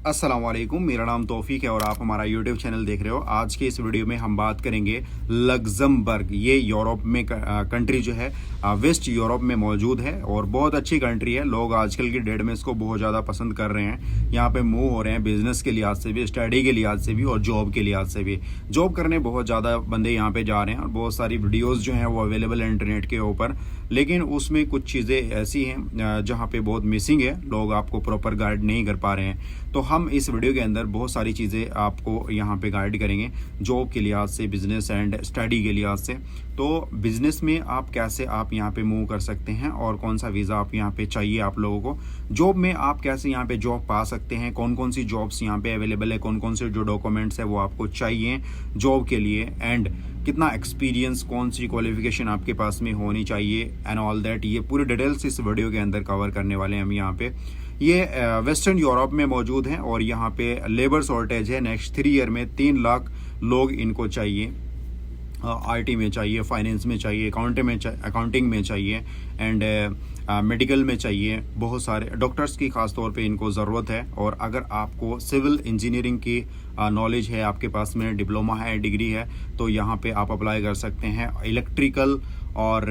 अस्सलामुअलैकुम, मेरा नाम तौफीक है और आप हमारा यूट्यूब चैनल देख रहे हो। आज के इस वीडियो में हम बात करेंगे लग्जमबर्ग। ये यूरोप में कंट्री जो है वेस्ट यूरोप में मौजूद है और बहुत अच्छी कंट्री है। लोग आजकल की डेट में इसको बहुत ज़्यादा पसंद कर रहे हैं। यहाँ पे मूव हो रहे हैं बिजनेस के लिहाज से भी, स्टडी के लिहाज से भी और जॉब के लिहाज से भी। जॉब करने बहुत ज़्यादा बंदे यहाँ पे जा रहे हैं और बहुत सारी वीडियोज़ जो हैं वो अवेलेबल है इंटरनेट के ऊपर, लेकिन उसमें कुछ चीज़ें ऐसी हैं जहाँ पे बहुत मिसिंग है। लोग आपको प्रॉपर गाइड नहीं कर पा रहे हैं। तो हम इस वीडियो के अंदर बहुत सारी चीज़ें आपको यहाँ पे गाइड करेंगे, जॉब के लिहाज से, बिजनेस एंड स्टडी के लिहाज से। तो बिजनेस में आप कैसे आप यहाँ पे मूव कर सकते हैं और कौन सा वीज़ा आप यहाँ पे चाहिए आप लोगों को। जॉब में आप कैसे यहाँ पे जॉब पा सकते हैं, कौन कौन सी जॉब्स यहाँ पे अवेलेबल है, कौन कौन से जो डॉक्यूमेंट्स है वो आपको चाहिए जॉब के लिए, एंड कितना एक्सपीरियंस, कौन सी क्वालिफिकेशन आपके पास में होनी चाहिए एंड ऑल दैट। ये पूरी डिटेल्स इस वीडियो के अंदर कवर करने वाले हैं हम यहाँ पे। ये वेस्टर्न यूरोप में मौजूद है और यहाँ पे लेबर शॉर्टेज है। नेक्स्ट 3 ईयर में 3 लाख लोग इनको चाहिए। आईटी में चाहिए, फाइनेंस में चाहिए, अकाउंटिंग में चाहिए एंड मेडिकल में चाहिए। बहुत सारे डॉक्टर्स की खास तौर पे इनको ज़रूरत है। और अगर आपको सिविल इंजीनियरिंग की नॉलेज है, आपके पास में डिप्लोमा है, डिग्री है, तो यहाँ पे आप अप्लाई कर सकते हैं। इलेक्ट्रिकल और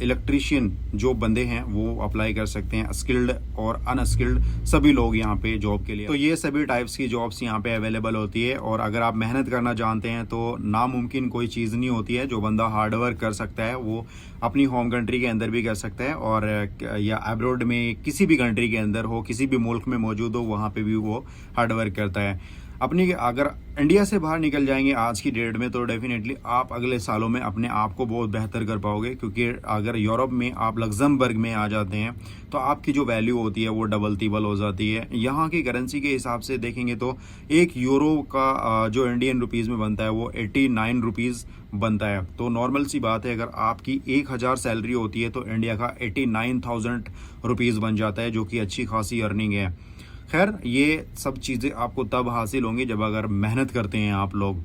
इलेक्ट्रीशियन जो बंदे हैं वो अप्लाई कर सकते हैं। स्किल्ड और अनस्किल्ड सभी लोग यहाँ पे जॉब के लिए। तो ये सभी टाइप्स की जॉब्स यहाँ पे अवेलेबल होती है। और अगर आप मेहनत करना जानते हैं तो नामुमकिन कोई चीज़ नहीं होती है। जो बंदा हार्ड वर्क कर सकता है वो अपनी होम कंट्री के अंदर भी कर सकता है और या अब्रॉड में किसी भी कंट्री के अंदर हो, किसी भी मुल्क में मौजूद हो, वहाँ पे भी वो हार्ड वर्क करता है। अपनी अगर इंडिया से बाहर निकल जाएंगे आज की डेट में तो डेफिनेटली आप अगले सालों में अपने आप को बहुत बेहतर कर पाओगे। क्योंकि अगर यूरोप में आप लग्जमबर्ग में आ जाते हैं तो आपकी जो वैल्यू होती है वो डबल तिबल हो जाती है। यहाँ की करेंसी के हिसाब से देखेंगे तो 1 यूरो का जो इंडियन रुपीज़ में बनता है वो 89 रुपीज़ बनता है। तो नॉर्मल सी बात है, अगर आपकी 1000 सैलरी होती है तो इंडिया का 89,000 रुपीज़ बन जाता है, जो कि अच्छी खासी अर्निंग है। खैर, ये सब चीज़ें आपको तब हासिल होंगी जब अगर मेहनत करते हैं आप लोग।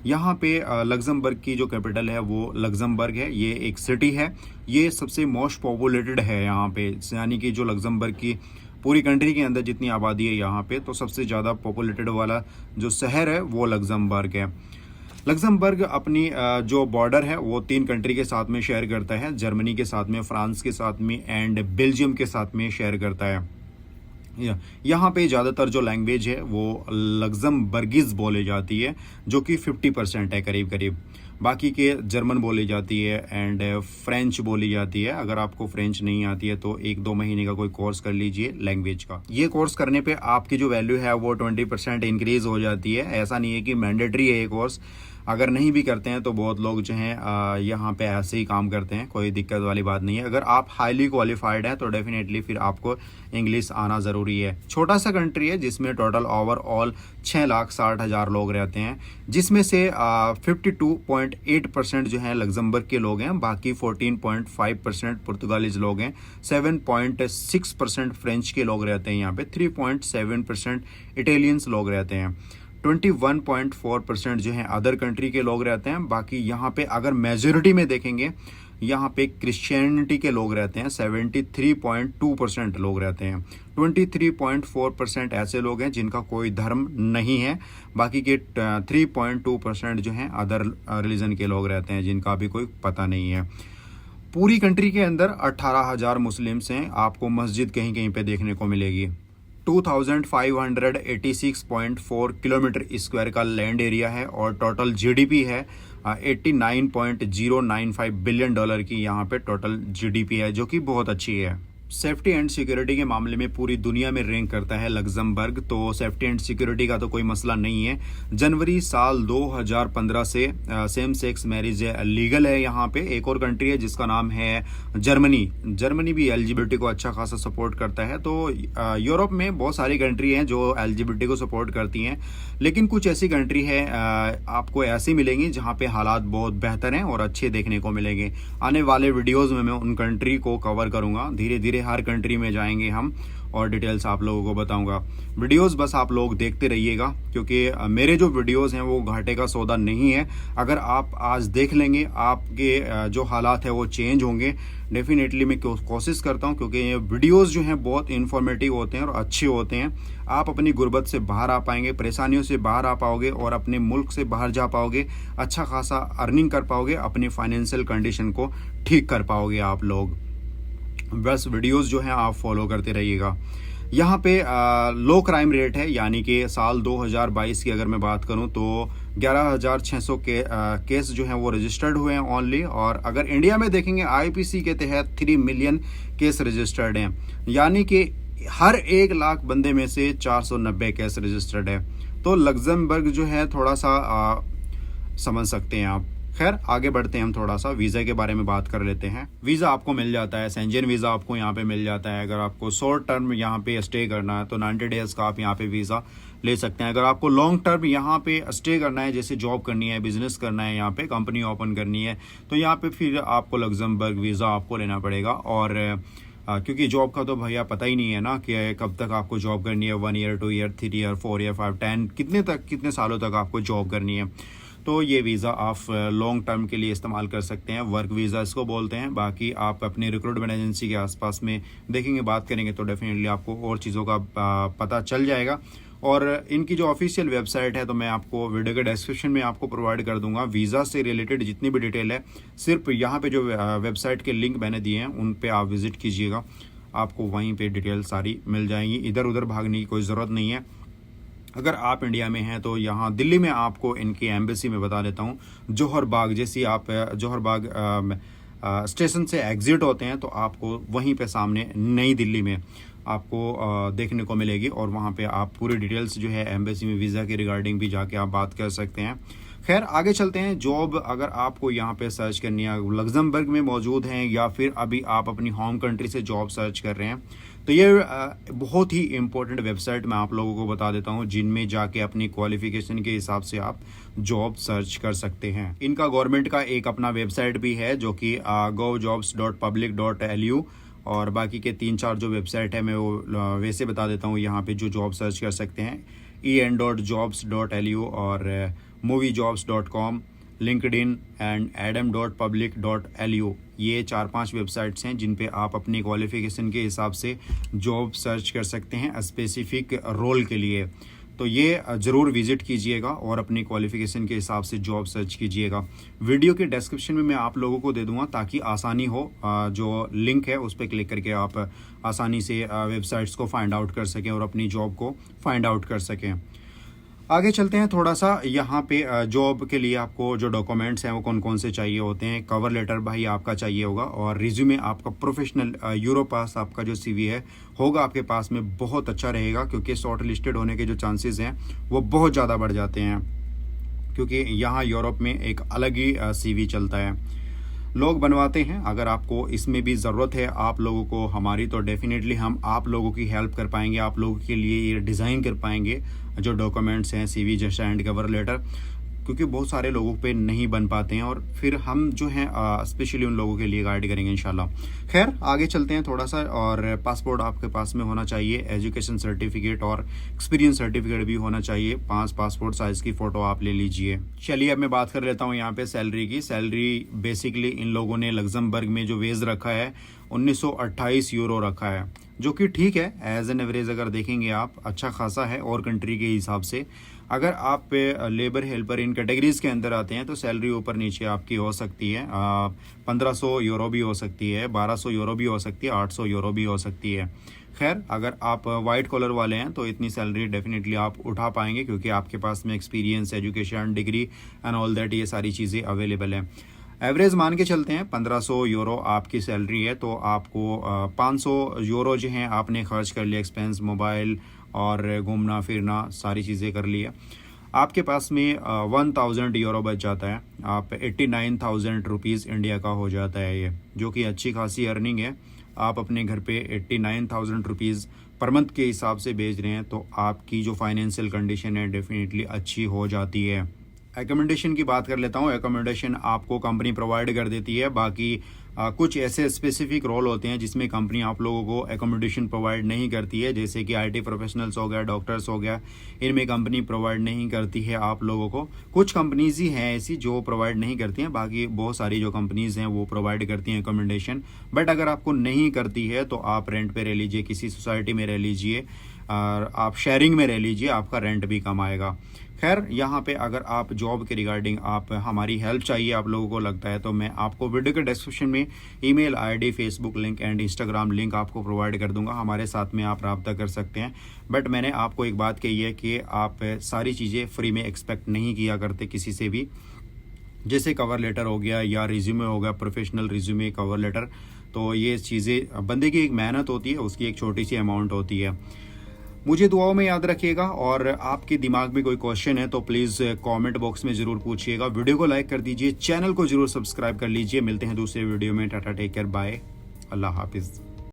यहाँ पे लग्जमबर्ग की जो कैपिटल है वो लग्जमबर्ग है। ये एक सिटी है, ये सबसे मोस्ट पॉपुलेटेड है यहाँ पे। यानी कि जो लग्जमबर्ग की पूरी कंट्री के अंदर जितनी आबादी है यहाँ पे, तो सबसे ज़्यादा पॉपुलेटेड वाला जो शहर है वो लग्जमबर्ग है। लग्जमबर्ग अपनी जो बॉर्डर है वो 3 कंट्री के साथ में शेयर करता है, जर्मनी के साथ में, फ्रांस के साथ में एंड बेल्जियम के साथ में शेयर करता है। यहाँ पे ज़्यादातर जो लैंग्वेज है वो लग्जमबर्गीज बोली जाती है, जो कि 50% है करीब करीब। बाकी के जर्मन बोली जाती है एंड फ्रेंच बोली जाती है। अगर आपको फ्रेंच नहीं आती है तो 1-2 महीने का कोई कोर्स कर लीजिए लैंग्वेज का। ये कोर्स करने पे आपकी जो वैल्यू है वो 20% इंक्रीज हो जाती है। ऐसा नहीं है कि मैंडेटरी है ये कोर्स। अगर नहीं भी करते हैं तो बहुत लोग जो हैं यहाँ पे ऐसे ही काम करते हैं, कोई दिक्कत वाली बात नहीं है। अगर आप हाईली क्वालिफाइड हैं तो डेफिनेटली फिर आपको इंग्लिश आना ज़रूरी है। छोटा सा कंट्री है जिसमें टोटल ओवरऑल 6,60,000 लोग रहते हैं, जिसमें से 52.8% जो हैं लग्जमबर्ग के लोग हैं, बाकी 14.5% पुर्तगालीज लोग हैं, 7.6% फ्रेंच के लोग रहते हैं यहाँ पे, 3.7% इटालियंस लोग रहते हैं, 21.4% जो हैं अदर कंट्री के लोग रहते हैं। बाकी यहाँ पे अगर मेजोरिटी में देखेंगे, यहाँ पे क्रिश्चियनिटी के लोग रहते हैं, 73.2% लोग रहते हैं। 23.4% ऐसे लोग हैं जिनका कोई धर्म नहीं है। बाकी के 3.2% जो हैं अदर रिलीजन के लोग रहते हैं, जिनका भी कोई पता नहीं है। पूरी कंट्री के अंदर 18,000 मुस्लिम्स हैं। आपको मस्जिद कहीं कहीं पे देखने को मिलेगी। 2586.4 किलोमीटर स्क्वायर का लैंड एरिया है और टोटल जीडीपी है 89.095 बिलियन डॉलर की यहाँ पे टोटल जीडीपी है, जो कि बहुत अच्छी है। सेफ्टी एंड सिक्योरिटी के मामले में पूरी दुनिया में रैंक करता है लग्जमबर्ग। तो सेफ्टी एंड सिक्योरिटी का तो कोई मसला नहीं है। जनवरी साल 2015 से सेम सेक्स मैरिज लीगल है यहाँ पे। एक और कंट्री है जिसका नाम है जर्मनी। जर्मनी भी एलजीबीटी को अच्छा खासा सपोर्ट करता है। तो यूरोप में बहुत सारी कंट्री हैं जो एलजीबीटी को सपोर्ट करती हैं, लेकिन कुछ ऐसी कंट्री है आपको ऐसी मिलेंगी जहाँ पे हालात बहुत बेहतर हैं और अच्छे देखने को मिलेंगे। आने वाले वीडियोज़ में मैं उन कंट्री को कवर करूँगा। धीरे धीरे हर कंट्री में जाएंगे हम और डिटेल्स आप लोगों को बताऊंगा। वीडियोस बस आप लोग देखते रहिएगा, क्योंकि मेरे जो वीडियोस हैं वो घाटे का सौदा नहीं है। अगर आप आज देख लेंगे, आपके जो हालात है वो चेंज होंगे। डेफिनेटली मैं कोशिश करता हूं, क्योंकि ये वीडियोस जो हैं बहुत इन्फॉर्मेटिव होते हैं और अच्छे होते हैं। आप अपनी गुर्बत से बाहर आ पाएंगे, परेशानियों से बाहर आ पाओगे और अपने मुल्क से बाहर जा पाओगे, अच्छा खासा अर्निंग कर पाओगे, अपनी फाइनेंशियल कंडीशन को ठीक कर पाओगे आप लोग। बस वीडियोस जो हैं आप फॉलो करते रहिएगा। यहाँ पे लो क्राइम रेट है, यानी कि साल 2022 की अगर मैं बात करूँ तो 11,600 केस जो हैं वो रजिस्टर्ड हुए हैं ओनली। और अगर इंडिया में देखेंगे आईपीसी के तहत 3 मिलियन केस रजिस्टर्ड हैं, यानी कि हर 1 लाख बंदे में से 490 केस रजिस्टर्ड है। तो लग्जमबर्ग जो है थोड़ा सा समझ सकते हैं आप। खैर आगे बढ़ते हैं, हम थोड़ा सा वीज़ा के बारे में बात कर लेते हैं। वीज़ा आपको मिल जाता है, शेंजन वीज़ा आपको यहाँ पे मिल जाता है। अगर आपको शॉर्ट टर्म यहाँ पे स्टे करना है तो 90 डेज़ का आप यहाँ पे वीज़ा ले सकते हैं। अगर आपको लॉन्ग टर्म यहाँ पे स्टे करना है, जैसे जॉब करनी है, बिजनेस करना है, यहाँ पे कंपनी ओपन करनी है, तो यहाँ पे फिर आपको लग्जमबर्ग वीज़ा आपको लेना पड़ेगा। और क्योंकि जॉब का तो भैया पता ही नहीं है ना कि कब तक आपको जॉब करनी है, 1 ईयर, 2 ईयर, 3 ईयर, 4 ईयर, 5, 10, कितने सालों तक आपको जॉब करनी है। तो ये वीज़ा आप लॉन्ग टर्म के लिए इस्तेमाल कर सकते हैं, वर्क वीज़ा इसको बोलते हैं। बाकी आप अपनी रिक्रूटमेंट एजेंसी के आसपास में देखेंगे, बात करेंगे तो डेफिनेटली आपको और चीज़ों का पता चल जाएगा। और इनकी जो ऑफिशियल वेबसाइट है तो मैं आपको वीडियो के डिस्क्रिप्शन में आपको प्रोवाइड कर दूंगा। वीज़ा से रिलेटेड जितनी भी डिटेल है सिर्फ यहाँ पे जो वेबसाइट के लिंक मैंने दिए हैं उन पे आप विजिट कीजिएगा, आपको वहीं पे डिटेल सारी मिल जाएंगी। इधर उधर भागने की कोई ज़रूरत नहीं है। अगर आप इंडिया में हैं तो यहाँ दिल्ली में आपको इनकी एम्बेसी में बता देता हूँ, जौहर बाग, जैसे आप जौहर बाग स्टेशन से एग्जिट होते हैं तो आपको वहीं पे सामने नई दिल्ली में आपको देखने को मिलेगी। और वहाँ पे आप पूरी डिटेल्स जो है एम्बेसी में वीज़ा के रिगार्डिंग भी जाके आप बात कर सकते हैं। खैर आगे चलते हैं। जॉब अगर आपको यहाँ पे सर्च करनी है, लग्जमबर्ग में मौजूद हैं या फिर अभी आप अपनी होम कंट्री से जॉब सर्च कर रहे हैं, तो ये बहुत ही इम्पोर्टेंट वेबसाइट मैं आप लोगों को बता देता हूँ, जिनमें जाके अपनी क्वालिफिकेशन के हिसाब से आप जॉब सर्च कर सकते हैं। इनका गवर्नमेंट का एक अपना वेबसाइट भी है जो कि govjobs.public.lu, और बाकी के 3-4 जो वेबसाइट है मैं वो वैसे बता देता हूँ। यहाँ पे जो जॉब सर्च कर सकते हैं en.jobs.lu और moviejobs.com, लिंक्डइन एंड adam.public.lu, ये 4-5 वेबसाइट्स हैं जिन पे आप अपनी क्वालिफिकेशन के हिसाब से जॉब सर्च कर सकते हैं स्पेसिफिक रोल के लिए। तो ये ज़रूर विजिट कीजिएगा और अपनी क्वालिफिकेशन के हिसाब से जॉब सर्च कीजिएगा। वीडियो के डिस्क्रिप्शन में मैं आप लोगों को दे दूंगा ताकि आसानी हो, जो लिंक है उस पर क्लिक करके आप आसानी से वेबसाइट्स को फाइंड आउट कर सकें और अपनी जॉब को फाइंड आउट कर सकें। आगे चलते हैं थोड़ा सा। यहाँ पे जॉब के लिए आपको जो डॉक्यूमेंट्स हैं वो कौन कौन से चाहिए होते हैं। कवर लेटर भाई आपका चाहिए होगा, और रिज्यूमे आपका प्रोफेशनल यूरोपास आपका जो सीवी है होगा आपके पास में, बहुत अच्छा रहेगा, क्योंकि शॉर्ट लिस्टेड होने के जो चांसेस हैं वो बहुत ज़्यादा बढ़ जाते हैं, क्योंकि यहाँ यूरोप में एक अलग ही सीवी चलता है, लोग बनवाते हैं। अगर आपको इसमें भी ज़रूरत है आप लोगों को हमारी, तो डेफिनेटली हम आप लोगों की हेल्प कर पाएंगे, आप लोगों के लिए ये डिज़ाइन कर पाएंगे जो डॉक्यूमेंट्स हैं, सीवी जैसा एंड कवर लेटर, क्योंकि बहुत सारे लोगों पे नहीं बन पाते हैं, और फिर हम जो हैं स्पेशली उन लोगों के लिए गाइड करेंगे इंशाल्लाह। खैर आगे चलते हैं थोड़ा सा। और पासपोर्ट आपके पास में होना चाहिए, एजुकेशन सर्टिफिकेट और एक्सपीरियंस सर्टिफिकेट भी होना चाहिए। 5 पासपोर्ट साइज़ की फ़ोटो आप ले लीजिए। चलिए अब मैं बात कर लेता हूँ यहाँ पे सैलरी की। सैलरी बेसिकली इन लोगों ने लग्जमबर्ग में जो वेज रखा है 1928 यूरो रखा है, जो कि ठीक है, एज एन एवरेज अगर देखेंगे आप अच्छा खासा है और कंट्री के हिसाब से। अगर आप लेबर हेल्पर इन कैटेगरीज के अंदर आते हैं तो सैलरी ऊपर नीचे आपकी हो सकती है, 1500 यूरो भी हो सकती है, 1200 यूरो भी हो सकती है, 800 यूरो भी हो सकती है। खैर अगर आप वाइट कॉलर वाले हैं तो इतनी सैलरी डेफिनेटली आप उठा पाएंगे, क्योंकि आपके पास में experience, education, degree and all that, ये सारी चीज़ें अवेलेबल हैं। एवरेज मान के चलते हैं 1500 यूरो आपकी सैलरी है, तो आपको 500 यूरो जो हैं आपने खर्च कर लिया, एक्सपेंस, मोबाइल और घूमना फिरना सारी चीज़ें कर लिया, आपके पास में 1000 यूरो बच जाता है। आप 89,000 रुपीज़ इंडिया का हो जाता है ये, जो कि अच्छी खासी अर्निंग है। आप अपने घर पे 89,000 रुपीज़ पर मंथ के हिसाब से भेज रहे हैं, तो आपकी जो फाइनेंशियल कंडीशन है डेफिनेटली अच्छी हो जाती है। एकोमोडेशन की बात कर लेता हूँ। एकोमोडेशन आपको कंपनी प्रोवाइड कर देती है, बाकी कुछ ऐसे स्पेसिफिक रोल होते हैं जिसमें कंपनी आप लोगों को एकोमोडेशन प्रोवाइड नहीं करती है, जैसे कि आईटी प्रोफेशनल्स हो गया, डॉक्टर्स हो गया, इनमें कंपनी प्रोवाइड नहीं करती है आप लोगों को। कुछ कंपनीज ही हैं ऐसी जो प्रोवाइड नहीं करती हैं, बाकी बहुत सारी जो कंपनीज हैं वो प्रोवाइड करती हैं एकोमोडेशन। बट अगर आपको नहीं करती है तो आप रेंट पे रह लीजिए, किसी सोसाइटी में रह लीजिए और आप शेयरिंग में रह लीजिए, आपका रेंट भी कम आएगा। खैर, यहाँ पे अगर आप जॉब के रिगार्डिंग आप हमारी हेल्प चाहिए आप लोगों को लगता है तो मैं आपको वीडियो के डिस्क्रिप्शन में email ID, Facebook link and Instagram link आपको प्रोवाइड कर दूंगा। हमारे साथ में आप रब्ता कर सकते हैं। बट मैंने आपको एक बात कही है कि आप सारी चीज़ें फ्री में एक्सपेक्ट नहीं किया करते किसी से भी, जैसे कवर लेटर हो गया या रिज्यूमे हो गया, प्रोफेशनल रिज्यूमे, कवर लेटर। तो ये चीज़ें बंदे की एक मेहनत होती है, उसकी एक छोटी सी अमाउंट होती है। मुझे दुआओं में याद रखिएगा और आपके दिमाग में कोई क्वेश्चन है तो प्लीज़ कमेंट बॉक्स में ज़रूर पूछिएगा। वीडियो को लाइक कर दीजिए, चैनल को ज़रूर सब्सक्राइब कर लीजिए। मिलते हैं दूसरे वीडियो में। टाटा, टेक केयर, बाय, अल्लाह हाफिज़।